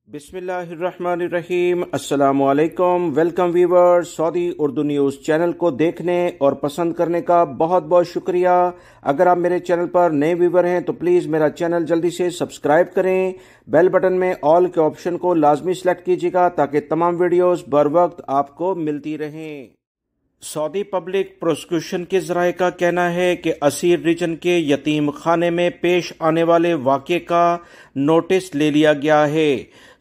बिस्मिल्लाहिर्रहमानिर्रहीम। अस्सलाम वालेकुम। Welcome viewer. Saudi Urdu news channel को देखने और पसंद करने का बहुत बहुत शुक्रिया। अगर आप मेरे चैनल पर नए व्यूवर हैं तो प्लीज़ मेरा चैनल जल्दी से सब्सक्राइब करें। बेल बटन में ऑल के ऑप्शन को लाजमी सेलेक्ट कीजिएगा ताकि तमाम वीडियोस बर वक्त आपको मिलती रहें। सऊदी पब्लिक प्रोसिक्यूशन के ज़राए का कहना है कि असीर रीजन के यतीम खाने में पेश आने वाले वाक़े का नोटिस ले लिया गया है।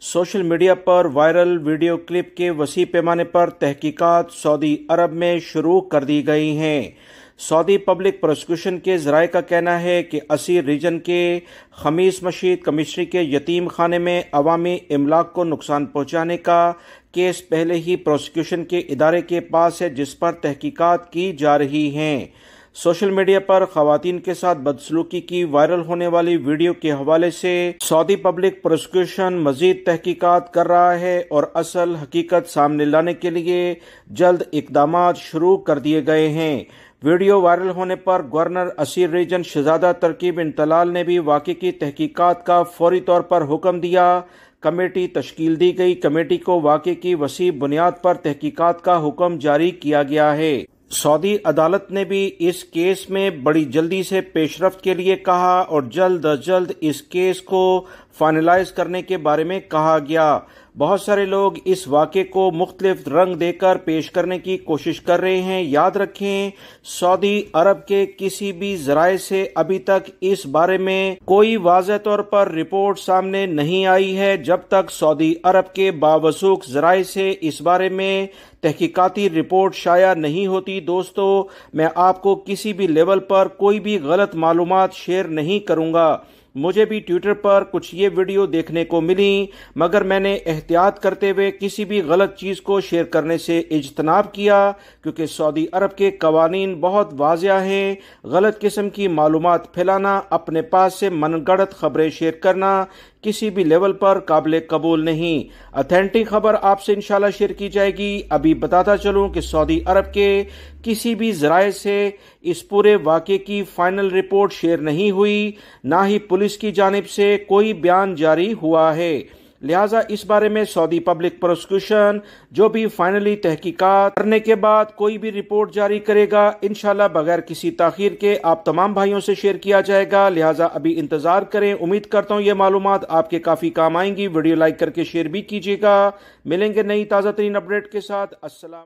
सोशल मीडिया पर वायरल वीडियो क्लिप के वसी पैमाने पर तहकीकात सऊदी अरब में शुरू कर दी गई हैं। सऊदी पब्लिक प्रोसिक्यूशन के ज़राए का कहना है कि असीर रीजन के खमीस मशीद कमिश्नरी के यतीम खाने में अवामी इमलाक को नुकसान पहुंचाने का केस पहले ही प्रोसिक्यूशन के इदारे के पास है, जिस पर तहकीकात की जा रही हैं। सोशल मीडिया पर खवातीन के साथ बदसलूकी की वायरल होने वाली वीडियो के हवाले से सऊदी पब्लिक प्रोसिक्यूशन मजीद तहकीकात कर रहा है और असल हकीकत सामने लाने के लिए जल्द इकदामात शुरू कर दिए गए हैं। वीडियो वायरल होने पर गवर्नर असीर रीजन शहजादा तरकीब बिन तलाल ने भी वाक़े की तहकीकात का फौरी तौर पर हुक्म दिया। कमेटी तश्कील दी गई। कमेटी को वाक़े की वसी बुनियाद पर तहकीकात का हुक्म जारी किया गया है। सऊदी अदालत ने भी इस केस में बड़ी जल्दी से पेशरफ्त के लिए कहा और जल्द अज जल्द इस केस को फाइनलाइज करने के बारे में कहा गया। बहुत सारे लोग इस वाक़े को मुख्तलिफ रंग देकर पेश करने की कोशिश कर रहे हैं। याद रखें, सऊदी अरब के किसी भी ज़राए से अभी तक इस बारे में कोई वाज़ेह तौर पर रिपोर्ट सामने नहीं आई है। जब तक सऊदी अरब के बावसूख ज़राए से इस बारे में तहकीकाती रिपोर्ट शाया नहीं होती, दोस्तों, मैं आपको किसी भी लेवल पर कोई भी गलत मालूमात शेयर नहीं करूंगा। मुझे भी ट्विटर पर कुछ ये वीडियो देखने को मिली, मगर मैंने एहतियात करते हुए किसी भी गलत चीज़ को शेयर करने से इज्तनाब किया, क्योंकि सऊदी अरब के कवानीन बहुत वाज़िया हैं। गलत किस्म की मालूमात फैलाना, अपने पास से मनगढ़ंत खबरें शेयर करना किसी भी लेवल पर काबिल कबूल नहीं। ऑथेंटिक खबर आपसे इंशाल्लाह शेयर की जाएगी। अभी बताता चलूं कि सऊदी अरब के किसी भी ज़राए से इस पूरे वाक़े की फाइनल रिपोर्ट शेयर नहीं हुई, ना ही पुलिस की जानिब से कोई बयान जारी हुआ है। लिहाजा इस बारे में सऊदी पब्लिक प्रोसिक्यूशन जो भी फाइनली तहकीकात करने के बाद कोई भी रिपोर्ट जारी करेगा, इंशाल्लाह बगैर किसी ताखीर के आप तमाम भाइयों से शेयर किया जाएगा। लिहाजा अभी इंतजार करें। उम्मीद करता हूँ ये मालूमात आपके काफी काम आएंगी। वीडियो लाइक करके शेयर भी कीजिएगा। मिलेंगे नई ताज़ा तरीन अपडेट के साथ। अस्सलाम।